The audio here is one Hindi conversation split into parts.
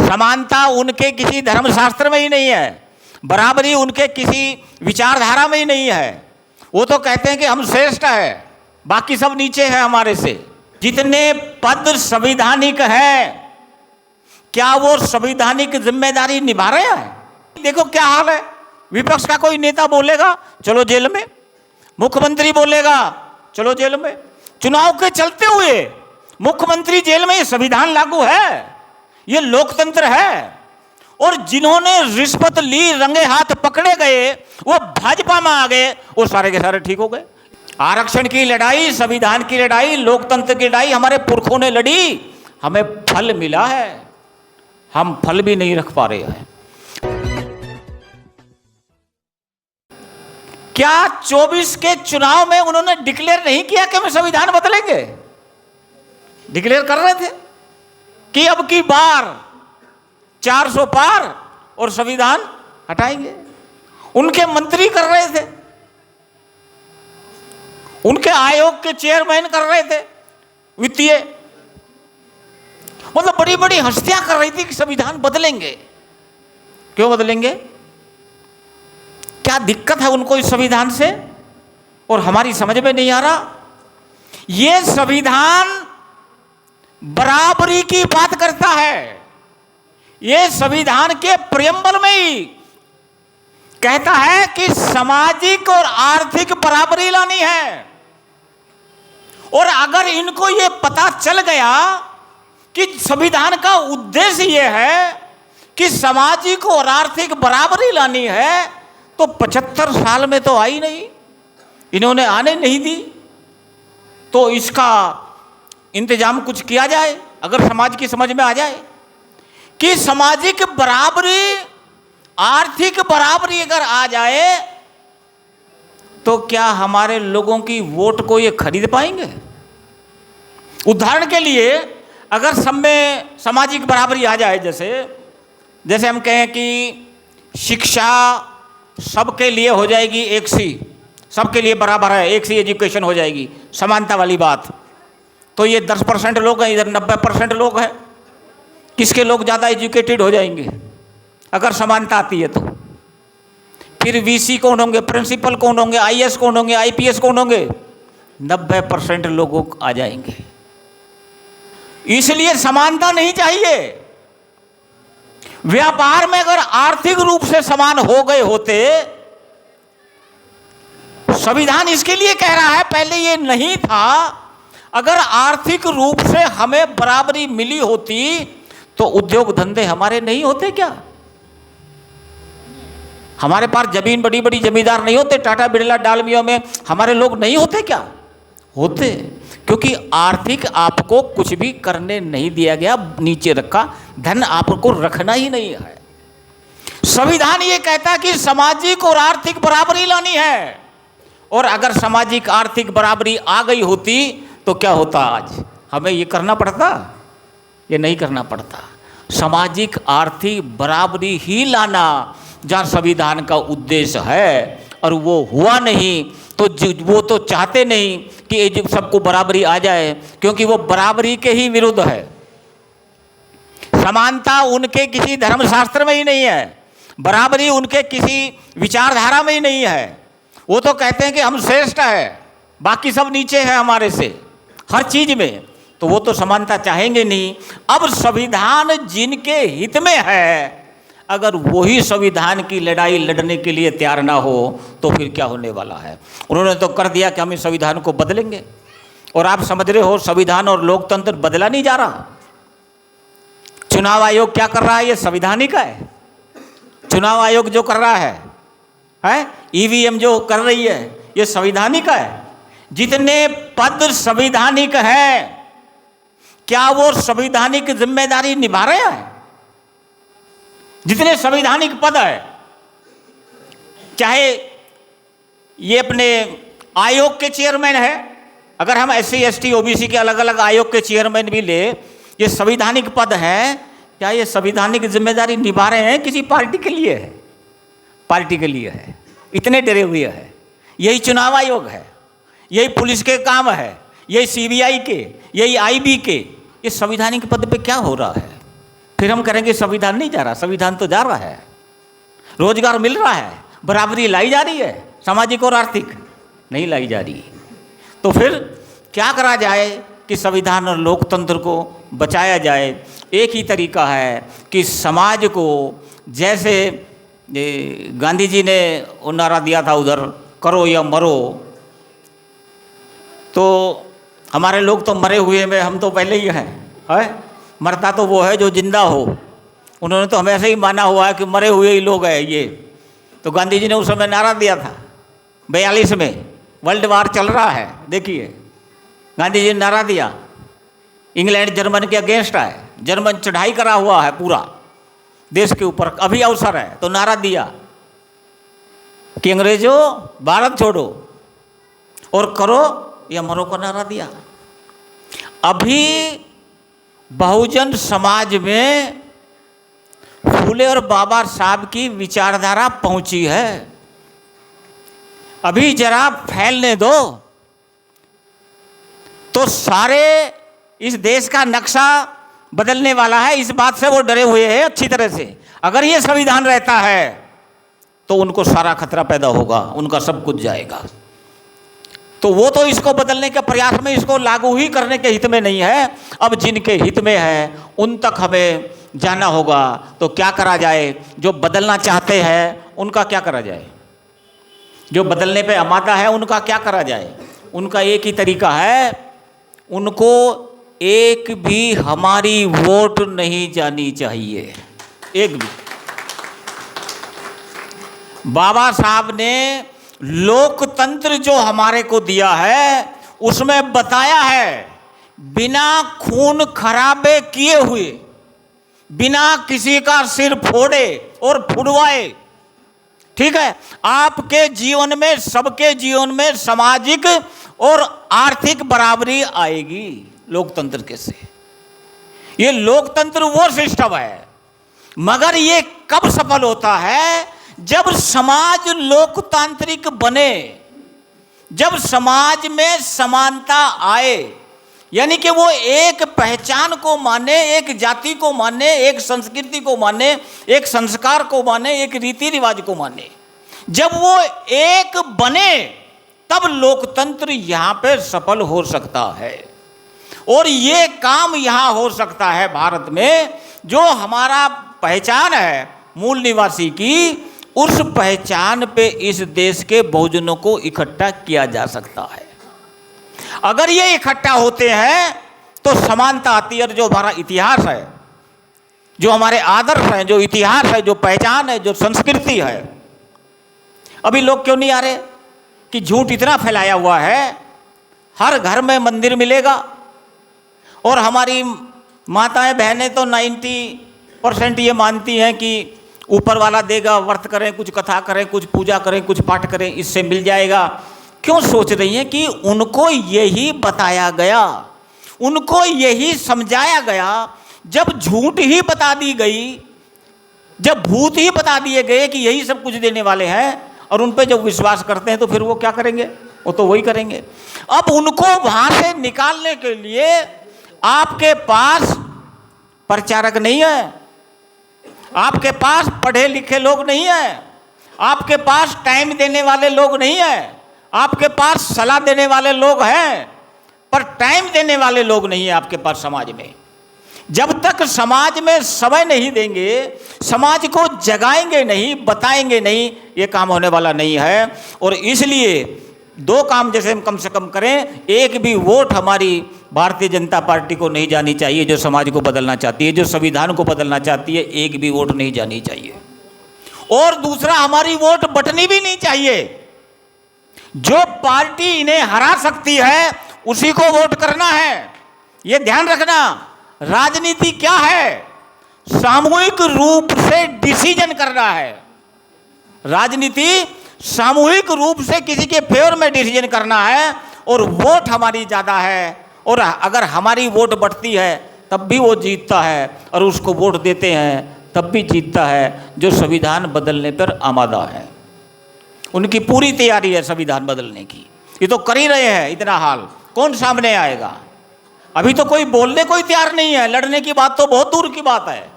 समानता उनके किसी धर्मशास्त्र में ही नहीं है, बराबरी उनके किसी विचारधारा में ही नहीं है। वो तो कहते हैं कि हम श्रेष्ठ है, बाकी सब नीचे है हमारे से। जितने पद संवैधानिक है, क्या वो संवैधानिक जिम्मेदारी निभा रहे हैं? देखो क्या हाल है, विपक्ष का कोई नेता बोलेगा चलो जेल में, मुख्यमंत्री बोलेगा चलो जेल में। चुनाव के चलते हुए मुख्यमंत्री जेल में, ये संविधान लागू है, ये लोकतंत्र है। और जिन्होंने रिश्वत ली, रंगे हाथ पकड़े गए, वो भाजपा में आ गए, वो सारे के सारे ठीक हो गए। आरक्षण की लड़ाई, संविधान की लड़ाई, लोकतंत्र की लड़ाई हमारे पुरखों ने लड़ी, हमें फल मिला है, हम फल भी नहीं रख पा रहे हैं। क्या 24 के चुनाव में उन्होंने डिक्लेयर नहीं किया कि हम संविधान बदलेंगे? डिक्लेयर कर रहे थे कि अब की बार 400 पार और संविधान हटाएंगे। उनके मंत्री कर रहे थे, उनके आयोग के चेयरमैन कर रहे थे, वित्तीय, मतलब बड़ी बड़ी हस्तियां कर रही थी कि संविधान बदलेंगे। क्यों बदलेंगे? क्या दिक्कत है उनको इस संविधान से? और हमारी समझ में नहीं आ रहा। यह संविधान बराबरी की बात करता है। यह संविधान के प्रियम्बल में ही कहता है कि सामाजिक और आर्थिक बराबरी लानी है। और अगर इनको यह पता चल गया कि संविधान का उद्देश्य यह है कि सामाजिक और आर्थिक बराबरी लानी है, तो 75 साल में तो आई नहीं, इन्होंने आने नहीं दी। तो इसका इंतजाम कुछ किया जाए, अगर समाज की समझ में आ जाए कि सामाजिक बराबरी, आर्थिक बराबरी अगर आ जाए, तो क्या हमारे लोगों की वोट को ये खरीद पाएंगे? उदाहरण के लिए, अगर सब में सामाजिक बराबरी आ जाए, जैसे हम कहें कि शिक्षा सबके लिए हो जाएगी एक सी, सबके लिए बराबर है, एक सी एजुकेशन हो जाएगी, समानता वाली बात, तो ये 10% लोग हैं, इधर 90% लोग हैं, किसके लोग ज़्यादा एजुकेटेड हो जाएंगे अगर समानता आती है तो? फिर वीसी कौन होंगे, प्रिंसिपल कौन होंगे, आईएएस कौन होंगे, आईपीएस कौन होंगे? 90% लोगों आ जाएंगे। इसलिए समानता नहीं चाहिए। व्यापार में अगर आर्थिक रूप से समान हो गए होते, संविधान इसके लिए कह रहा है, पहले ये नहीं था, अगर आर्थिक रूप से हमें बराबरी मिली होती तो उद्योग धंधे हमारे नहीं होते क्या? हमारे पास जमीन, बड़ी बड़ी जमींदार नहीं होते, टाटा बिरला डालमियों में हमारे लोग नहीं होते क्या? होते, क्योंकि आर्थिक आपको कुछ भी करने नहीं दिया गया, नीचे रखा, धन आपको रखना ही नहीं है। संविधान ये कहता है कि सामाजिक और आर्थिक बराबरी लानी है। और अगर सामाजिक आर्थिक बराबरी आ गई होती तो क्या होता? आज हमें ये करना पड़ता? ये नहीं करना पड़ता। सामाजिक आर्थिक बराबरी ही लाना जहाँ संविधान का उद्देश्य है, और वो हुआ नहीं, तो वो तो चाहते नहीं कि सबको बराबरी आ जाए, क्योंकि वो बराबरी के ही विरुद्ध है। समानता उनके किसी धर्मशास्त्र में ही नहीं है, बराबरी उनके किसी विचारधारा में ही नहीं है। वो तो कहते हैं कि हम श्रेष्ठ है, बाकी सब नीचे है हमारे से, हर चीज में। तो वो तो समानता चाहेंगे नहीं। अब संविधान जिनके हित में है, अगर वही संविधान की लड़ाई लड़ने के लिए तैयार ना हो तो फिर क्या होने वाला है? उन्होंने तो कर दिया कि हम इस संविधान को बदलेंगे, और आप समझ रहे हो संविधान और लोकतंत्र बदला नहीं जा रहा। चुनाव आयोग क्या कर रहा है? ये संविधानिक है। चुनाव आयोग जो कर रहा है ईवीएम जो कर रही है, ये संविधानिक है। जितने पद संविधानिक है, क्या वो संवैधानिक जिम्मेदारी निभा रहे हैं? जितने संवैधानिक पद है, चाहे ये अपने आयोग के चेयरमैन है, अगर हम एससी एसटी ओबीसी के अलग अलग आयोग के चेयरमैन भी ले, ये संवैधानिक पद है, क्या ये संवैधानिक जिम्मेदारी निभा रहे हैं? किसी पार्टी के लिए है, पार्टी के लिए है, इतने डरे हुए हैं। यही चुनाव आयोग है, यही पुलिस के काम है, यही सीबीआई के, यही आईबी के। ये संवैधानिक पद पे क्या हो रहा है? फिर हम करेंगे संविधान नहीं जा रहा। संविधान तो जा रहा है, रोजगार मिल रहा है, बराबरी लाई जा रही है, सामाजिक और आर्थिक नहीं लाई जा रही। तो फिर क्या करा जाए कि संविधान और लोकतंत्र को बचाया जाए? एक ही तरीका है कि समाज को, जैसे गांधी जी ने वो नारा दिया था उधर, करो या मरो, तो हमारे लोग तो मरे हुए में, हम तो पहले ही हैं, है? मरता तो वो है जो जिंदा हो। उन्होंने तो हमें ऐसे ही माना हुआ है कि मरे हुए ही लोग हैं ये। तो गांधी जी ने उस समय नारा दिया था 42 में, वर्ल्ड वार चल रहा है, देखिए गांधी जी ने नारा दिया, इंग्लैंड जर्मन के अगेंस्ट है, जर्मन चढ़ाई करा हुआ है पूरा देश के ऊपर, अभी अवसर है, तो नारा दिया कि अंग्रेजों भारत छोड़ो और करो या मरो का नारा दिया। अभी बहुजन समाज में फूले और बाबा साहब की विचारधारा पहुंची है, अभी जरा फैलने दो तो सारे इस देश का नक्शा बदलने वाला है। इस बात से वो डरे हुए हैं अच्छी तरह से। अगर ये संविधान रहता है तो उनको सारा खतरा पैदा होगा, उनका सब कुछ जाएगा। तो वो तो इसको बदलने के प्रयास में, इसको लागू ही करने के हित में नहीं है। अब जिनके हित में है उन तक हमें जाना होगा। तो क्या करा जाए? जो बदलना चाहते हैं उनका क्या करा जाए? जो बदलने पे आमादा है उनका क्या करा जाए? उनका एक ही तरीका है, उनको एक भी हमारी वोट नहीं जानी चाहिए, एक भी। बाबा साहब ने लोकतंत्र जो हमारे को दिया है उसमें बताया है, बिना खून खराबे किए हुए, बिना किसी का सिर फोड़े और फुड़वाए, ठीक है, आपके जीवन में, सबके जीवन में सामाजिक और आर्थिक बराबरी आएगी लोकतंत्र के से। ये लोकतंत्र वो सिस्टम है, मगर ये कब सफल होता है? जब समाज लोकतांत्रिक बने, जब समाज में समानता आए, यानी कि वो एक पहचान को माने, एक जाति को माने, एक संस्कृति को माने, एक संस्कार को माने, एक रीति रिवाज को माने। जब वो एक बने तब लोकतंत्र यहाँ पे सफल हो सकता है। और ये काम यहाँ हो सकता है भारत में, जो हमारा पहचान है मूल निवासी की, उस पहचान पे इस देश के बहुजनों को इकट्ठा किया जा सकता है। अगर ये इकट्ठा होते हैं तो समानता आती है। जो हमारा इतिहास है, जो हमारे आदर्श हैं, जो इतिहास है, जो पहचान है, जो संस्कृति है, अभी लोग क्यों नहीं आ रहे? कि झूठ इतना फैलाया हुआ है, हर घर में मंदिर मिलेगा और हमारी माताएं बहनें तो 90% ये मानती हैं कि ऊपर वाला देगा, व्रत करें, कुछ कथा करें, कुछ पूजा करें, कुछ पाठ करें, इससे मिल जाएगा। क्यों सोच रही हैं कि उनको यही बताया गया, उनको यही समझाया गया। जब झूठ ही बता दी गई, जब भूत ही बता दिए गए कि यही सब कुछ देने वाले हैं, और उन पे जब विश्वास करते हैं तो फिर वो क्या करेंगे? वो तो वही करेंगे। अब उनको वहां से निकालने के लिए आपके पास प्रचारक नहीं है, आपके पास पढ़े लिखे लोग नहीं हैं, आपके पास टाइम देने वाले लोग नहीं हैं, आपके पास सलाह देने वाले लोग हैं, पर टाइम देने वाले लोग नहीं हैं आपके पास समाज में। जब तक समाज में समय नहीं देंगे, समाज को जगाएंगे नहीं, बताएंगे नहीं, ये काम होने वाला नहीं है। और इसलिए दो काम जैसे हम कम से कम करें, एक भी वोट हमारी भारतीय जनता पार्टी को नहीं जानी चाहिए, जो समाज को बदलना चाहती है, जो संविधान को बदलना चाहती है, एक भी वोट नहीं जानी चाहिए। और दूसरा, हमारी वोट बटनी भी नहीं चाहिए। जो पार्टी इन्हें हरा सकती है उसी को वोट करना है। ये ध्यान रखना, राजनीति क्या है? सामूहिक रूप से डिसीजन करना है। राजनीति सामूहिक रूप से किसी के फेवर में डिसीजन करना है, और वोट हमारी ज़्यादा है, और अगर हमारी वोट बढ़ती है तब भी वो जीतता है, और उसको वोट देते हैं तब भी जीतता है जो संविधान बदलने पर आमादा है। उनकी पूरी तैयारी है संविधान बदलने की। ये तो कर ही रहे हैं इतना हाल, कौन सामने आएगा? अभी तो कोई बोलने को ही तैयार नहीं है, लड़ने की बात तो बहुत दूर की बात है।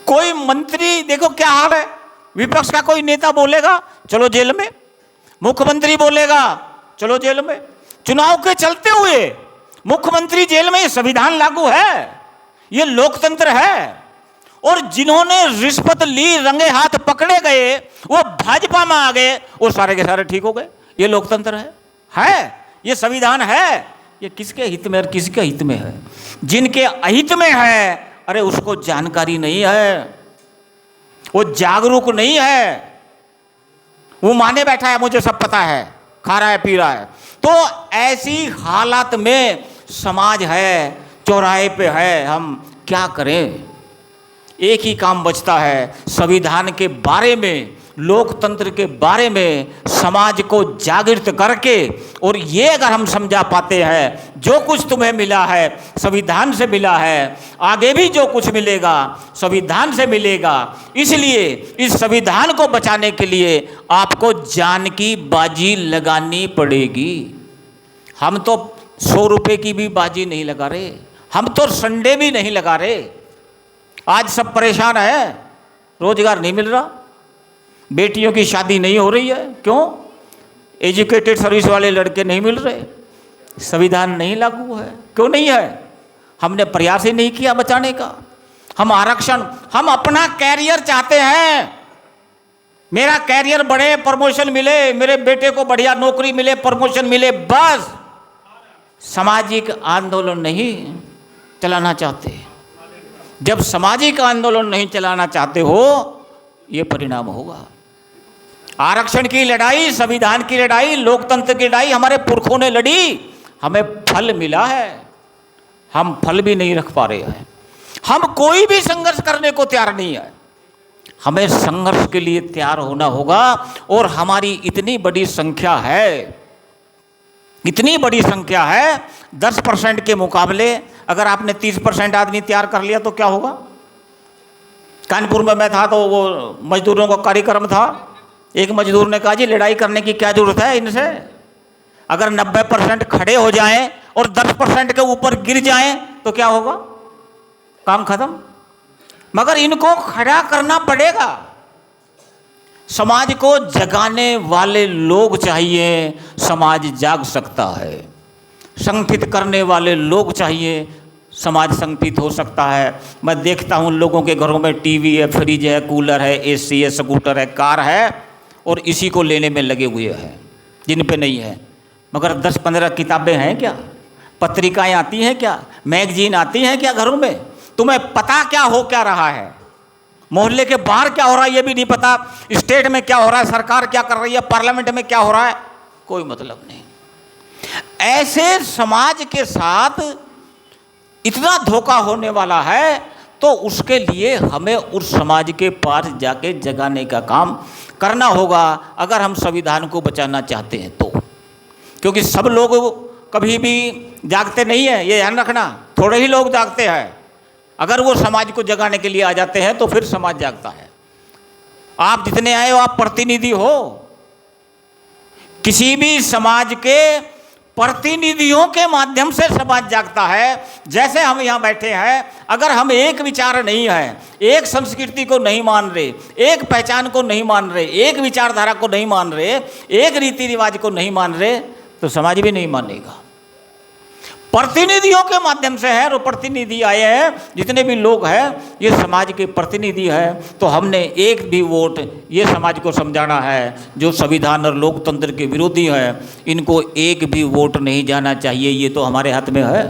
कोई मंत्री देखो क्या हाल है, विपक्ष का कोई नेता बोलेगा चलो जेल में, मुख्यमंत्री बोलेगा चलो जेल में। चुनाव के चलते हुए मुख्यमंत्री जेल में, ये संविधान लागू है, ये लोकतंत्र है। और जिन्होंने रिश्वत ली, रंगे हाथ पकड़े गए, वो भाजपा में आ गए, वो सारे के सारे ठीक हो गए। ये लोकतंत्र है, ये संविधान है। ये किसके हित में और किसके हित में है? जिनके अहित में है, अरे उसको जानकारी नहीं है, वो जागरूक नहीं है, वो माने बैठा है मुझे सब पता है, खा रहा है पी रहा है। तो ऐसी हालत में समाज है, चौराहे पे है, हम क्या करें? एक ही काम बचता है, संविधान के बारे में, लोकतंत्र के बारे में समाज को जागृत करके, और ये अगर हम समझा पाते हैं जो कुछ तुम्हें मिला है संविधान से मिला है, आगे भी जो कुछ मिलेगा संविधान से मिलेगा। इसलिए इस संविधान को बचाने के लिए आपको जान की बाजी लगानी पड़ेगी। हम तो 100 रुपये की भी बाजी नहीं लगा रहे, हम तो संडे भी नहीं लगा रहे। आज सब परेशान है, रोजगार नहीं मिल रहा, बेटियों की शादी नहीं हो रही है, क्यों? एजुकेटेड सर्विस वाले लड़के नहीं मिल रहे, संविधान नहीं लागू है। क्यों नहीं है? हमने प्रयास ही नहीं किया बचाने का। हम आरक्षण, हम अपना कैरियर चाहते हैं, मेरा कैरियर बढ़े, प्रमोशन मिले, मेरे बेटे को बढ़िया नौकरी मिले, प्रमोशन मिले, बस। सामाजिक आंदोलन नहीं चलाना चाहते। जब सामाजिक आंदोलन नहीं चलाना चाहते हो, ये परिणाम होगा। आरक्षण की लड़ाई, संविधान की लड़ाई, लोकतंत्र की लड़ाई हमारे पुरखों ने लड़ी, हमें फल मिला है, हम फल भी नहीं रख पा रहे हैं। हम कोई भी संघर्ष करने को तैयार नहीं है। हमें संघर्ष के लिए तैयार होना होगा। और हमारी इतनी बड़ी संख्या है, इतनी बड़ी संख्या है, 10% के मुकाबले अगर आपने 30% आदमी तैयार कर लिया तो क्या होगा? कानपुर में मैं था तो वो मजदूरों का कार्यक्रम था। एक मजदूर ने कहा जी लड़ाई करने की क्या जरूरत है इनसे, अगर 90% खड़े हो जाएं और 10% के ऊपर गिर जाएं तो क्या होगा? काम खत्म। मगर इनको खड़ा करना पड़ेगा। समाज को जगाने वाले लोग चाहिए, समाज जाग सकता है। संगठित करने वाले लोग चाहिए, समाज संगठित हो सकता है। मैं देखता हूँ लोगों के घरों में टीवी है, फ्रिज है, कूलर है, एसी है, स्कूटर है, कार है, और इसी को लेने में लगे हुए हैं जिन पे नहीं है। मगर 10-15 किताबें हैं क्या? पत्रिकाएं आती हैं क्या? मैगजीन आती हैं क्या घरों में? तुम्हें पता क्या हो क्या रहा है? मोहल्ले के बाहर क्या हो रहा है ये भी नहीं पता, स्टेट में क्या हो रहा है, सरकार क्या कर रही है, पार्लियामेंट में क्या हो रहा है, कोई मतलब नहीं। ऐसे समाज के साथ इतना धोखा होने वाला है, तो उसके लिए हमें उस समाज के पास जाके जगाने का काम करना होगा, अगर हम संविधान को बचाना चाहते हैं तो। क्योंकि सब लोग कभी भी जागते नहीं है, ये ध्यान रखना, थोड़े ही लोग जागते हैं। अगर वो समाज को जगाने के लिए आ जाते हैं तो फिर समाज जागता है। आप जितने आए हो आप प्रतिनिधि हो, किसी भी समाज के प्रतिनिधियों के माध्यम से समाज जागता है। जैसे हम यहाँ बैठे हैं, अगर हम एक विचार नहीं है, एक संस्कृति को नहीं मान रहे, एक पहचान को नहीं मान रहे, एक विचारधारा को नहीं मान रहे, एक रीति रिवाज को नहीं मान रहे, तो समाज भी नहीं मानेगा। प्रतिनिधियों के माध्यम से है, और प्रतिनिधि आए हैं, जितने भी लोग हैं ये समाज के प्रतिनिधि हैं। तो हमने एक भी वोट ये समाज को समझाना है, जो संविधान और लोकतंत्र के विरोधी हैं, इनको एक भी वोट नहीं जाना चाहिए। ये तो हमारे हाथ में है।